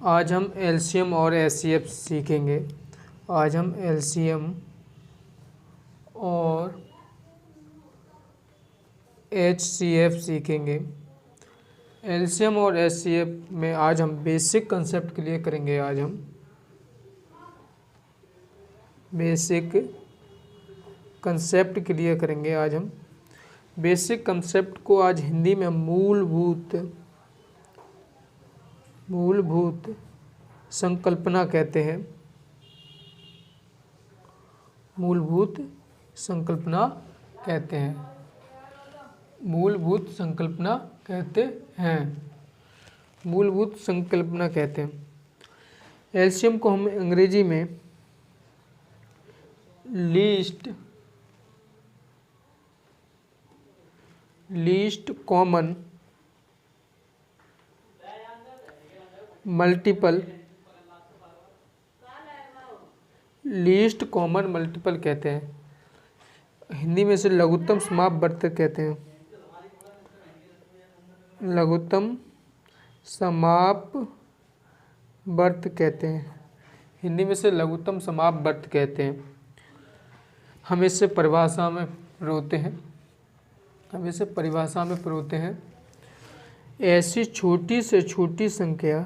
आज हम एलसीएम और एचसीएफ सीखेंगे। आज हम एलसीएम और एचसीएफ सीखेंगे। एलसीएम और एचसीएफ में आज हम बेसिक कंसेप्ट क्लियर करेंगे। आज हम बेसिक कंसेप्ट क्लियर करेंगे। आज हम बेसिक कंसेप्ट को आज हिंदी में मूलभूत संकल्पना कहते हैं। मूलभूत संकल्पना कहते हैं। मूलभूत संकल्पना कहते हैं। मूलभूत संकल्पना कहते हैं। एलसीएम को हम अंग्रेजी में लीस्ट कॉमन मल्टीपल कहते हैं। हिंदी में से लघुत्तम समापवर्त कहते हैं। लघुत्तम समापवर्त कहते हैं। हिंदी में से लघुत्तम समापवर्त कहते हैं। हम इसे परिभाषा में पढ़ते हैं। ऐसी छोटी से छोटी संख्या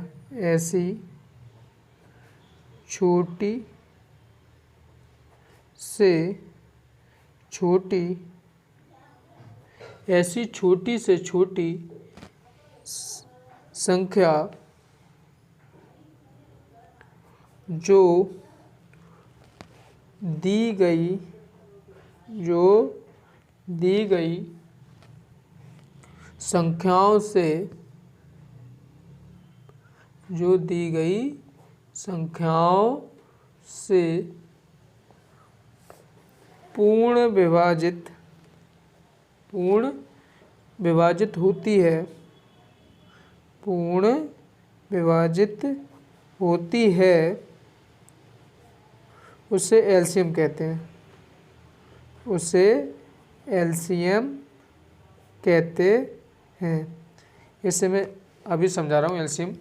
जो दी गई संख्याओं से पूर्ण विभाजित होती है उसे एलसीएम कहते हैं। इसे मैं अभी समझा रहा हूँ। एलसीएम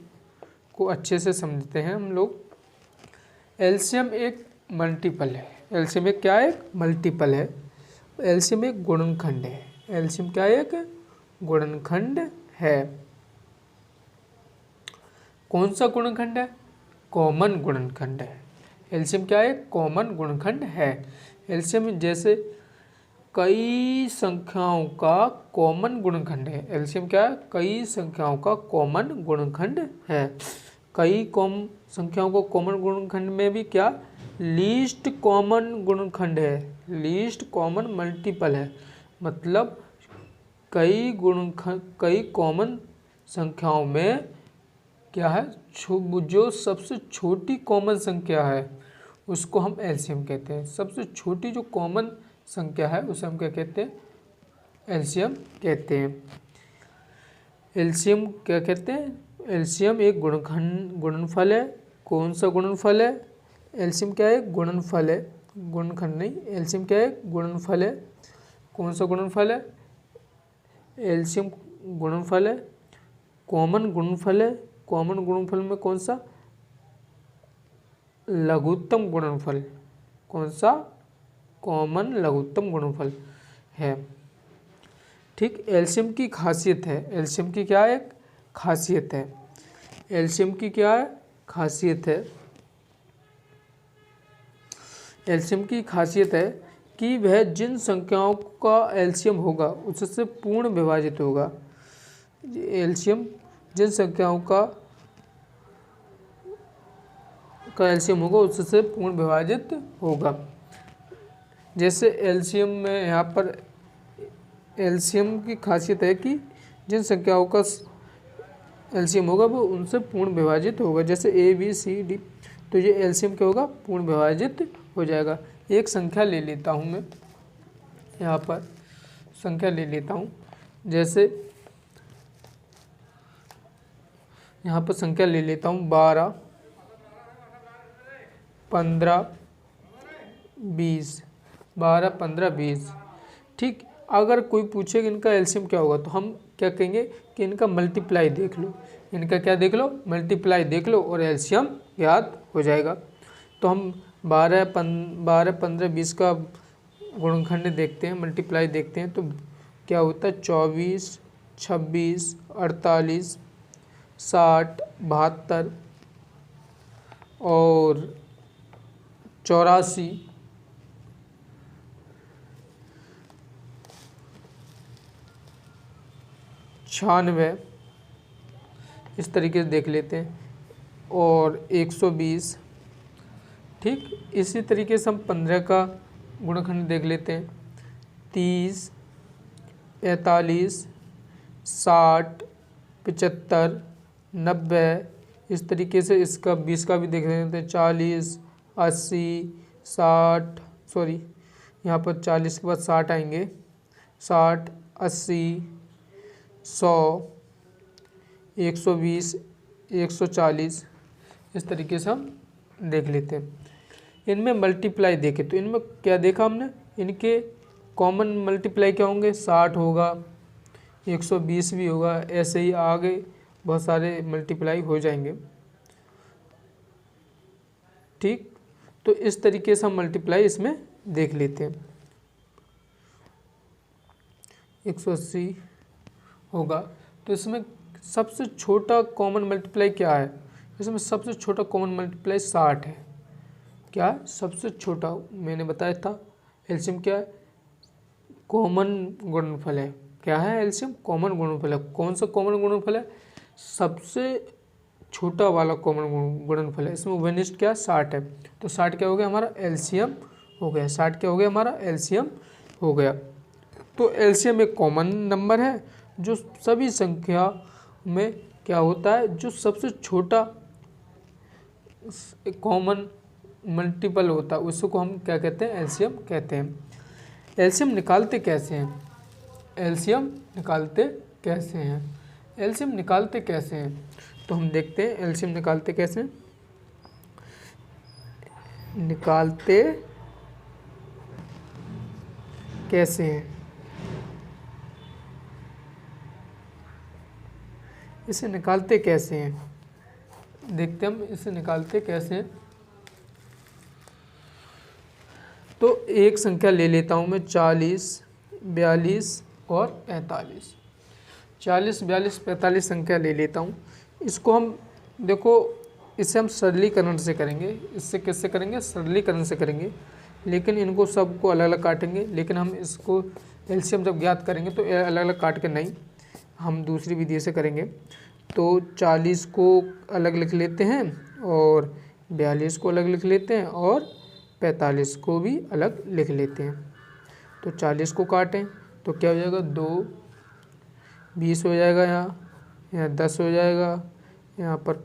को अच्छे से समझते हैं हम लोग। एलसीएम एक मल्टीपल है। एलसीएम एक क्या है? एक मल्टीपल है। एलसीएम एक गुणनखंड है। एलसीएम क्या है? एक गुणनखंड है। कौन सा गुणनखंड है? कॉमन गुणनखंड है। एलसीएम क्या है? कॉमन गुणनखंड है। एलसीएम जैसे कई संख्याओं का कॉमन गुणनखंड है। एलसीएम क्या है? कई संख्याओं का कॉमन गुणनखंड है। कई संख्याओं को कॉमन गुणनखंड में भी क्या लीस्ट कॉमन गुणनखंड है। लीस्ट कॉमन मल्टीपल है। मतलब कई कॉमन संख्याओं में क्या है, जो सबसे छोटी कॉमन संख्या है उसको हम एलसीएम कहते हैं। सबसे छोटी जो कॉमन संख्या है उसे हम क्या कहते हैं? एलसीएम कहते हैं। एलसीएम क्या कहते हैं? एलसीएम एक गुणनफल है। कौन सा गुणनफल है? एलसीएम क्या है? गुणनफल है, गुणनखंड नहीं। एलसीएम क्या है? गुणनफल है। कौन सा गुणनफल है? एलसीएम गुणनफल है, कॉमन गुणनफल है। कॉमन गुणनफल में कौन सा? लघुत्तम गुणनफल। कौन सा? कॉमन लघुत्तम गुणनफल है। ठीक। एलसीएम की खासियत है। एलसीएम की क्या है? खासियत है। एलसीएम की क्या है? खासियत है। एलसीएम की खासियत है कि वह जिन संख्याओं का एलसीएम होगा उससे पूर्ण विभाजित होगा। एलसीएम जिन संख्याओं का एलसीएम होगा उससे पूर्ण विभाजित होगा। जैसे एलसीएम में यहाँ पर एलसीएम की खासियत है कि जिन संख्याओं का एलसीएम होगा वो उनसे पूर्ण विभाजित होगा। जैसे ABCD, तो ये एलसीएम क्या होगा? पूर्ण विभाजित हो जाएगा। एक संख्या ले लेता हूँ मैं, यहाँ पर संख्या ले लेता हूँ। जैसे यहाँ पर संख्या ले लेता हूँ 12, 15, 20। 12, 15, 20। ठीक। अगर कोई पूछे कि इनका एलसीएम क्या होगा तो हम क्या कहेंगे कि इनका मल्टीप्लाई देख लो। इनका क्या देख लो, मल्टीप्लाई देख लो और एलसीएम याद हो जाएगा। तो हम 12, 15, 20 का गुणनखंड देखते हैं, मल्टीप्लाई देखते हैं, तो क्या होता है 24, 26, 48, 60, 72 और 84, 96, इस तरीके से देख लेते हैं, और 120। ठीक, इसी तरीके से हम 15 का गुणनखंड देख लेते हैं, 30, 45, 60, 75, 90, इस तरीके से इसका 20 का भी देख लेते हैं, 40, 80, 60, सॉरी यहाँ पर 40 के बाद 60 आएंगे, 60, 80, 100, 120, 140, इस तरीके से हम देख लेते हैं। इनमें मल्टीप्लाई देखे तो इनमें क्या देखा हमने, इनके कॉमन मल्टीप्लाई क्या होंगे, 60 होगा, 120 भी होगा, ऐसे ही आगे बहुत सारे मल्टीप्लाई हो जाएंगे। ठीक, तो इस तरीके से हम मल्टीप्लाई इसमें देख लेते हैं। 180 होगा, तो इसमें सबसे छोटा कॉमन मल्टीप्लाई क्या है, इसमें सबसे छोटा कॉमन मल्टीप्लाई 60 है। क्या है सबसे छोटा, मैंने बताया था एलसीएम क्या है, कॉमन गुणनफल है। क्या है एलसीएम, कॉमन गुणनफल है। कौन सा कॉमन गुणनफल है, सबसे छोटा वाला कॉमन गुणनफल है। इसमें वेनिस्ट क्या 60 है, तो 60 क्या हो गया हमारा एलसीएम हो गया, 60 क्या हो गया हमारा एलसीएम हो गया। तो एलसीएम एक कॉमन नंबर है जो सभी संख्या में क्या होता है, जो सबसे छोटा कॉमन मल्टीपल होता है उसको हम क्या कहते हैं, एलसीएम कहते हैं। एलसीएम निकालते कैसे हैं, एलसीएम निकालते कैसे हैं, एलसीएम निकालते कैसे हैं, तो हम देखते हैं एलसीएम निकालते कैसे हैं। निकालते कैसे हैं, इसे निकालते कैसे हैं, देखते हम इसे निकालते कैसे हैं। तो एक संख्या ले लेता हूँ मैं 40, 42 और 45। 40, 42, 45 संख्या ले लेता हूँ। इसको हम देखो, इसे हम सरलीकरण से करेंगे। इससे किससे करेंगे, सरलीकरण से करेंगे, लेकिन इनको सबको अलग अलग काटेंगे। लेकिन हम इसको एलसीएम जब ज्ञात करेंगे तो अलग अलग काट के नहीं, हम दूसरी विधि से करेंगे। तो 40 को अलग लिख लेते हैं और 42 को अलग लिख लेते हैं और 45 को भी अलग लिख लेते हैं। तो 40 को काटें तो क्या हो जाएगा, 2, 20 हो जाएगा, यहाँ 10 हो जाएगा, यहाँ पर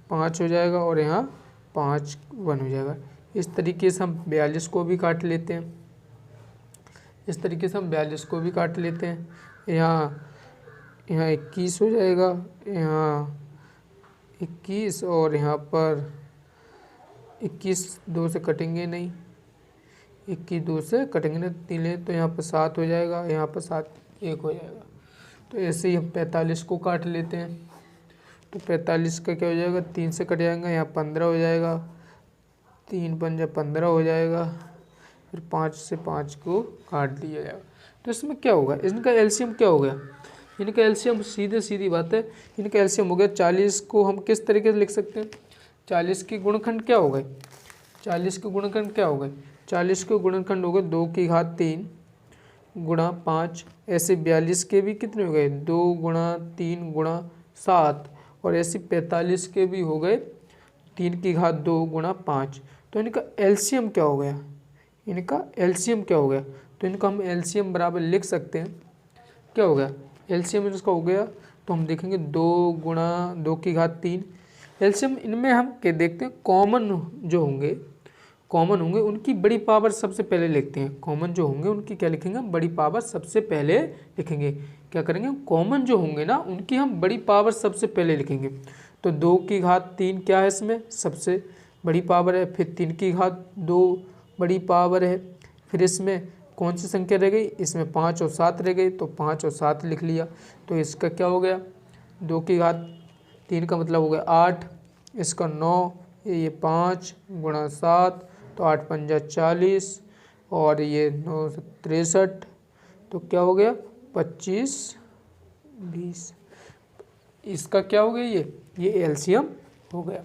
5 हो जाएगा और यहाँ 5 1 हो जाएगा। इस तरीके से हम 42 को भी काट लेते हैं, इस तरीके से हम 42 को भी काट लेते हैं। यहाँ 21 हो जाएगा, यहाँ 21 और यहाँ पर 21 2 से कटेंगे नहीं, 21 2 से कटेंगे नहीं, 3 तो यहाँ पर 7 हो जाएगा, यहाँ पर 7 1 हो जाएगा। तो ऐसे ही हम 45 को काट लेते हैं। तो 45 का क्या हो जाएगा, 3 से कट जाएगा, यहाँ 15 हो जाएगा, 3 पंजा 15 हो जाएगा, फिर 5 से 5 को काट दिया जाएगा। तो इसमें क्या होगा, इनका एलसीएम क्या हो गया, इनका एलसीएम सीधी बात है, इनका एलसीएम हो गया 40 को हम किस तरीके से लिख सकते हैं, 40 के गुणनखंड क्या हो गए, 40 के गुणनखंड क्या हो गए, 40 के गुणनखंड हो गए 2 की घात 3 गुणा 5। ऐसे 42 के भी कितने हो गए, 2 गुणा 3 गुणा 7, और ऐसे 45 के भी हो गए 3 की घात 2 गुणा 5। तो इनका एलसीएम क्या हो गया, इनका एलसीएम क्या हो गया, तो इनका हम एलसीएम बराबर लिख सकते हैं, क्या हो गया एलसीएम इसका हो गया। तो हम देखेंगे 2 गुणा 2 की घात 3। एलसीएम इनमें हम क्या देखते हैं, कॉमन जो होंगे, कॉमन होंगे उनकी बड़ी पावर सबसे पहले लिखते हैं। कॉमन जो होंगे उनकी क्या लिखेंगे, बड़ी पावर सबसे पहले लिखेंगे। क्या करेंगे, कॉमन जो होंगे ना उनकी हम बड़ी पावर सबसे पहले लिखेंगे। तो 2 की घात 3 क्या है, इसमें सबसे बड़ी पावर है, फिर 3 की घात 2 बड़ी पावर है, फिर इसमें कौन सी संख्या रह गई, इसमें 5 और 7 रह गई, तो 5 और 7 लिख लिया। तो इसका क्या हो गया, 2 की घात 3 का मतलब हो गया 8, इसका 9, ये 5 गुणा 7, तो 8 पंजा 40 और ये 9 63, तो क्या हो गया 25 20। इसका क्या हो गया ये एलसीएम हो गया।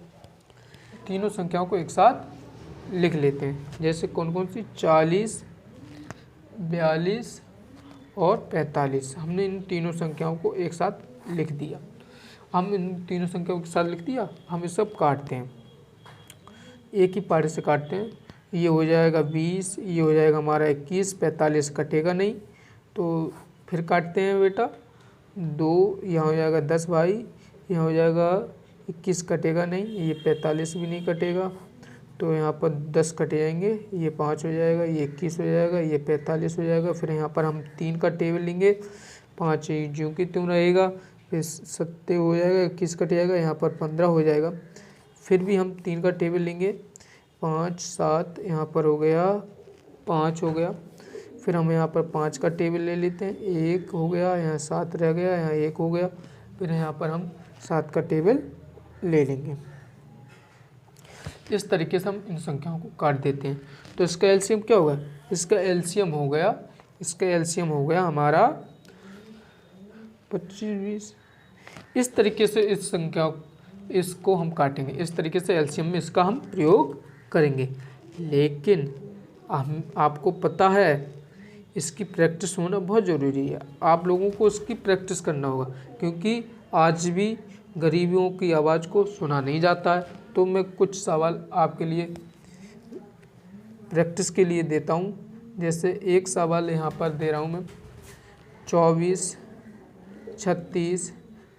तीनों संख्याओं को एक साथ लिख लेते हैं, जैसे कौन कौन सी 40 42 और 45। हमने इन तीनों संख्याओं को एक साथ लिख दिया। हम इन तीनों संख्याओं के साथ लिख दिया, हम ये सब काटते हैं, एक ही पार्ट से काटते हैं। ये हो जाएगा 20, ये हो जाएगा हमारा 21, 45 कटेगा नहीं, तो फिर काटते हैं बेटा 2, यहाँ हो जाएगा 10 भाई, यहाँ हो जाएगा 21 कटेगा नहीं, ये 45 भी नहीं कटेगा, तो यहाँ पर 10 कट जाएंगे, ये 5 हो जाएगा, ये 21 हो जाएगा, ये 45 हो जाएगा। फिर यहाँ पर हम 3 का टेबल लेंगे, 5 ज्यों की त्यों रहेगा, फिर 7 हो जाएगा, 21 कट जाएगा, यहाँ पर 15 हो जाएगा। फिर भी हम 3 का टेबल लेंगे, 5 7, यहाँ पर हो गया 5 हो गया। फिर हम यहाँ पर 5 का टेबल ले लेते हैं, 1 हो गया, यहाँ 7 रह गया, यहाँ 1 हो गया। फिर यहाँ पर हम 7 का टेबल ले लेंगे। इस तरीके से हम इन संख्याओं को काट देते हैं। तो इसका एलसीएम क्या होगा, इसका एलसीएम हो गया हमारा 25 20। इस तरीके से इस संख्या इसको हम काटेंगे, इस तरीके से एलसीएम में इसका हम प्रयोग करेंगे। लेकिन हम आपको पता है इसकी प्रैक्टिस होना बहुत ज़रूरी है, आप लोगों को इसकी प्रैक्टिस करना होगा, क्योंकि आज भी गरीबियों की आवाज़ को सुना नहीं जाता है। तो मैं कुछ सवाल आपके लिए प्रैक्टिस के लिए देता हूँ। जैसे एक सवाल यहाँ पर दे रहा हूँ मैं, 24 36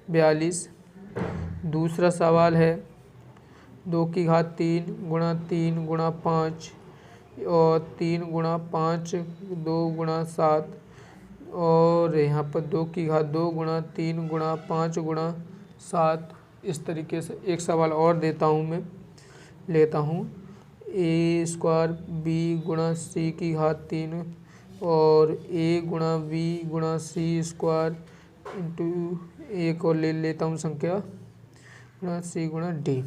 42। दूसरा सवाल है 2 की घात 3 गुणा 3 गुणा 5 और 3 गुणा 5 2 गुणा 7, और यहाँ पर 2 की घात 2 गुणा 3 गुणा 5 गुणा 7। इस तरीके से एक सवाल और देता हूँ मैं, लेता हूँ a स्क्वायर b गुणा c की घात 3 और a गुणा b गुणा c स्क्वायर इंटू एक और ले लेता हूँ संख्या गुणा c गुणा d।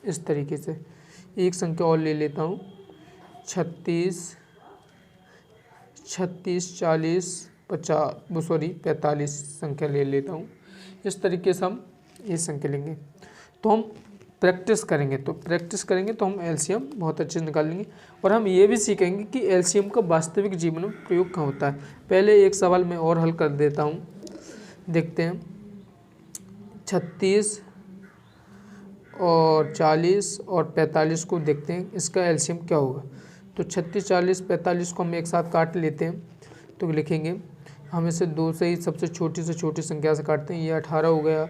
इस तरीके से एक संख्या और ले लेता हूँ 36 40 45 संख्या ले लेता हूँ। इस तरीके से हम ये संख्या लेंगे। तो हम प्रैक्टिस करेंगे तो हम एलसीएम बहुत अच्छे से निकाल लेंगे। और हम ये भी सीखेंगे कि एलसीएम का वास्तविक जीवन में प्रयोग कहाँ होता है। पहले एक सवाल मैं और हल कर देता हूँ, देखते हैं। 36 और 40 और 45 को देखते हैं, इसका एलसीएम क्या होगा। तो 36 40 45 को हम एक साथ काट लेते हैं, तो लिखेंगे हम इसे 2 से ही सबसे छोटी से छोटी संख्या से काटते हैं। ये 18 हो गया,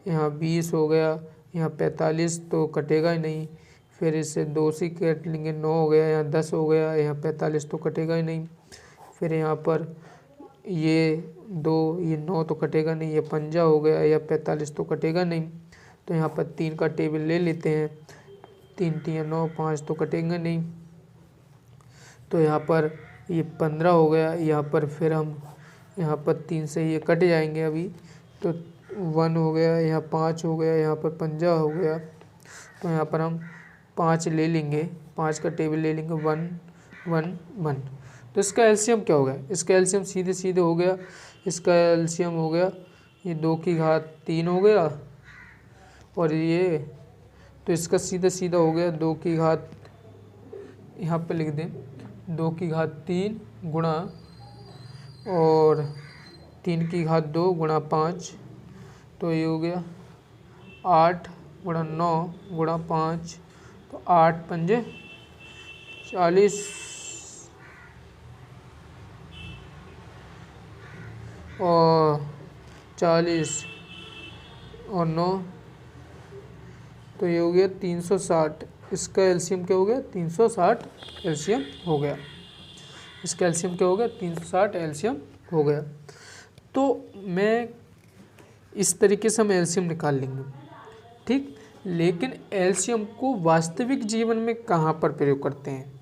यहाँ 20 हो गया, यहाँ 45 तो कटेगा ही नहीं। फिर इसे 2 से काट लेंगे, 9 हो गया, यहाँ 10 हो गया, यहाँ 45 तो कटेगा ही नहीं। फिर यहाँ पर ये 2 ये 9 तो कटेगा नहीं, ये 50 हो गया, या 45 तो कटेगा नहीं। तो यहाँ पर 3 का टेबल ले लेते हैं, 3 3 9 5 तो कटेंगे नहीं। तो यहाँ पर ये 15 हो गया, यहाँ पर फिर हम यहाँ पर 3 से ये कट जाएंगे अभी, तो 1 हो गया, यहाँ 5 हो गया, यहाँ पर 50 हो गया। तो यहाँ पर हम 5 ले लेंगे, 5 का टेबल ले लेंगे, 1 1 1। तो इसका एलसीएम क्या हो गया, इसका एलसीएम सीधे सीधे हो गया, इसका एलसीएम हो गया ये 2 की घात 3 हो गया, और ये तो इसका सीधा सीधा हो गया 2 की घात, यहाँ पर लिख दें 2 की घात 3 गुणा और 3 की घात 2 गुणा 5, तो ये हो गया 8 गुणा 9 गुणा 5, तो 8 पंजे 40 और 40 और 9, तो ये हो गया 360। इसका एलसीएम क्या हो गया, 360 एलसीएम हो गया। इसका एलसीएम क्या हो गया, 360 एलसीएम हो गया। तो मैं इस तरीके से हम एलसीएम निकाल लेंगे, ठीक। लेकिन एलसीएम को वास्तविक जीवन में कहाँ पर प्रयोग करते हैं,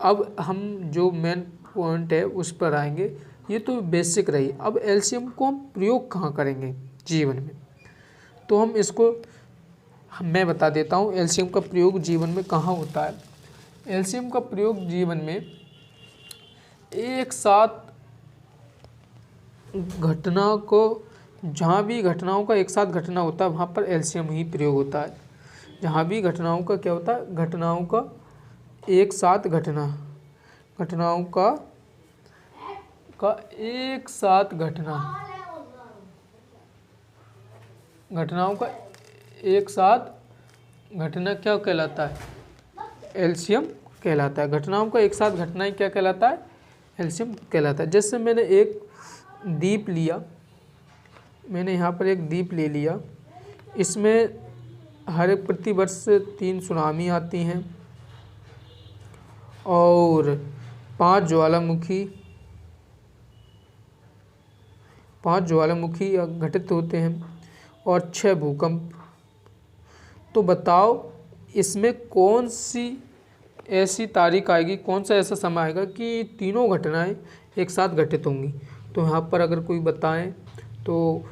अब हम जो मेन पॉइंट है उस पर आएंगे। ये तो बेसिक रही, अब एलसीएम को हम प्रयोग कहाँ करेंगे जीवन में। तो हम इसको मैं बता देता हूँ एलसीएम का प्रयोग जीवन में कहाँ होता है। एलसीएम का प्रयोग जीवन में एक साथ घटना को, जहाँ भी घटनाओं का एक साथ घटना होता है वहाँ पर एलसीएम ही प्रयोग होता है। जहाँ भी घटनाओं का क्या होता है, घटनाओं का एक साथ घटनाओं का एक साथ घटनाओं का एक साथ घटना क्या कहलाता है, एलसीएम कहलाता है। घटनाओं का एक साथ घटनाएं क्या कहलाता है, एलसीएम कहलाता है। जैसे मैंने एक द्वीप लिया, मैंने यहाँ पर एक द्वीप ले लिया, इसमें हर एक प्रतिवर्ष 3 सुनामी आती हैं और 5 ज्वालामुखी घटित होते हैं और 6 भूकंप। तो बताओ इसमें कौन सी ऐसी तारीख आएगी, कौन सा ऐसा समय आएगा कि तीनों घटनाएं एक साथ घटित होंगी। तो यहाँ पर अगर कोई बताएं तो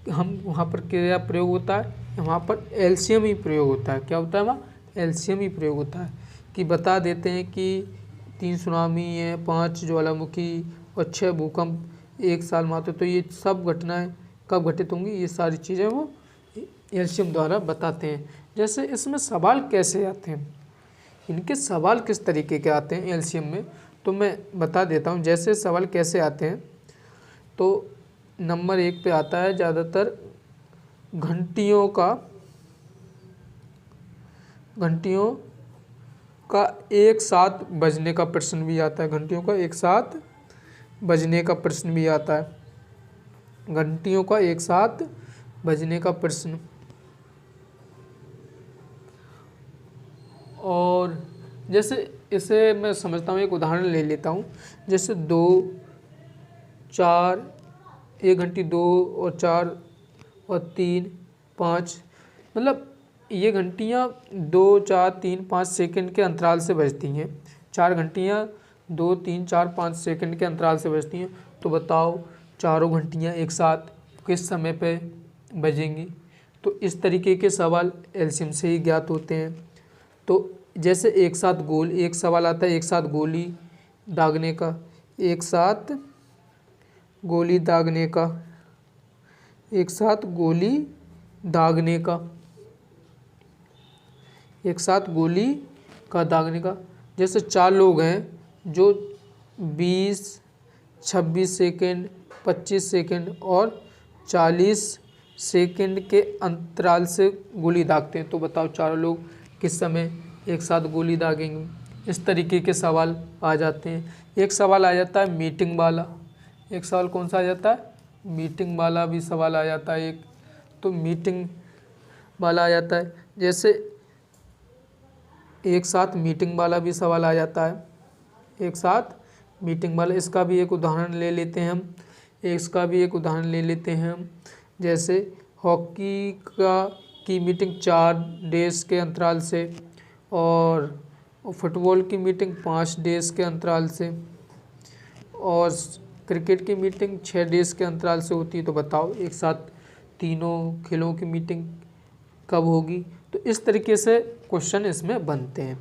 हम वहाँ पर क्या प्रयोग होता है, वहाँ पर एलसीएम ही प्रयोग होता है। क्या होता है वहाँ, एलसीएम ही प्रयोग होता है कि बता देते हैं कि 3 सुनामी है, 5 ज्वालामुखी और 6 भूकंप एक साल में आते, तो ये सब घटनाएं कब घटित होंगी, ये सारी चीज़ें वो एलसीएम द्वारा बताते हैं। जैसे इसमें सवाल कैसे आते हैं, इनके सवाल किस तरीके के आते हैं एलसीएम में, तो मैं बता देता हूँ। जैसे सवाल कैसे आते हैं, तो नंबर 1 पे आता है ज़्यादातर घंटियों का एक साथ बजने का प्रश्न भी आता है। घंटियों का एक साथ बजने का प्रश्न भी आता है। घंटियों का एक साथ बजने का प्रश्न। और जैसे इसे मैं समझता हूँ, एक उदाहरण ले लेता हूँ। जैसे 2, 4, एक घंटी 2 और 4 और 3, 5, मतलब ये घंटियाँ 2, 4, 3, 5 सेकंड के अंतराल से बजती हैं। 4 घंटियाँ 2, 3, 4, 5 सेकंड के अंतराल से बजती हैं। तो बताओ चारों घंटियाँ एक साथ किस समय पे बजेंगी। तो इस तरीके के सवाल एलसीएम से ही ज्ञात होते हैं। तो जैसे एक सवाल आता है एक साथ गोली दागने का, एक साथ गोली दागने का, एक साथ गोली दागने का, एक साथ गोली का दागने का। जैसे 4 लोग हैं जो 20, 26 सेकंड, 25 सेकंड और 40 सेकंड के अंतराल से गोली दागते हैं। तो बताओ चारों लोग किस समय एक साथ गोली दागेंगे। इस तरीके के सवाल आ जाते हैं। एक सवाल आ जाता है मीटिंग वाला। एक सवाल कौन सा आ जाता है, मीटिंग वाला भी सवाल आ जाता है एक। तो मीटिंग वाला आ जाता है, जैसे एक साथ मीटिंग वाला भी सवाल आ जाता है। एक साथ मीटिंग वाला, इसका भी एक उदाहरण ले लेते हैं हम। इसका भी एक उदाहरण ले लेते हैं हम। जैसे हॉकी की मीटिंग 4 डेज के अंतराल से और फुटबॉल की मीटिंग 5 डेज के अंतराल से और क्रिकेट की मीटिंग 6 डेज के अंतराल से होती है। तो बताओ एक साथ तीनों खेलों की मीटिंग कब होगी। तो इस तरीके से क्वेश्चन इसमें बनते हैं।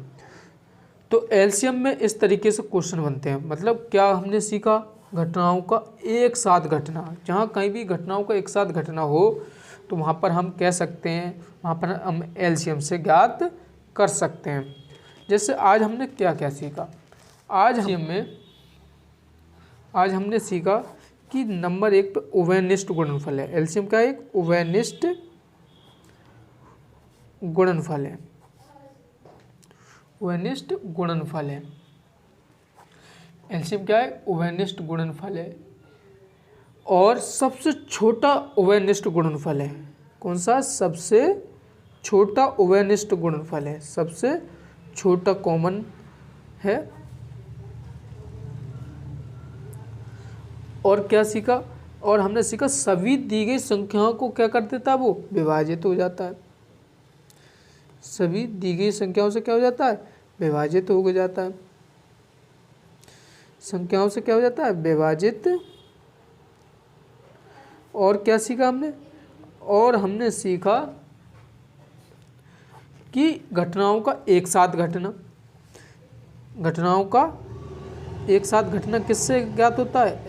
तो एलसीएम में इस तरीके से क्वेश्चन बनते हैं। मतलब क्या हमने सीखा, घटनाओं का एक साथ घटना, जहाँ कहीं भी घटनाओं का एक साथ घटना हो तो वहाँ पर हम कह सकते हैं, वहाँ पर हम एलसीएम से ज्ञात कर सकते हैं। जैसे आज हमने क्या क्या सीखा, आज हमने सीखा कि नंबर 1 पे उभयनिष्ठ गुणनफल है। एलसीएम क्या है, एक उभयनिष्ठ गुणनफल है। उभयनिष्ठ गुणनफल है। एलसीएम क्या है, उभयनिष्ठ गुणनफल है। और सबसे छोटा उभयनिष्ठ गुणनफल है। कौन सा, सबसे छोटा उभयनिष्ठ गुणनफल है, सबसे छोटा कॉमन है। और क्या सीखा, और हमने सीखा सभी दी गई संख्याओं को क्या कर देता है, वो विभाजित हो जाता है। सभी दी गई संख्याओं से क्या हो जाता है, विभाजित हो जाता है। संख्याओं से क्या हो जाता है, विभाजित। और क्या सीखा हमने, और हमने सीखा कि घटनाओं का एक साथ घटना, घटनाओं का एक साथ घटना किससे ज्ञात होता है?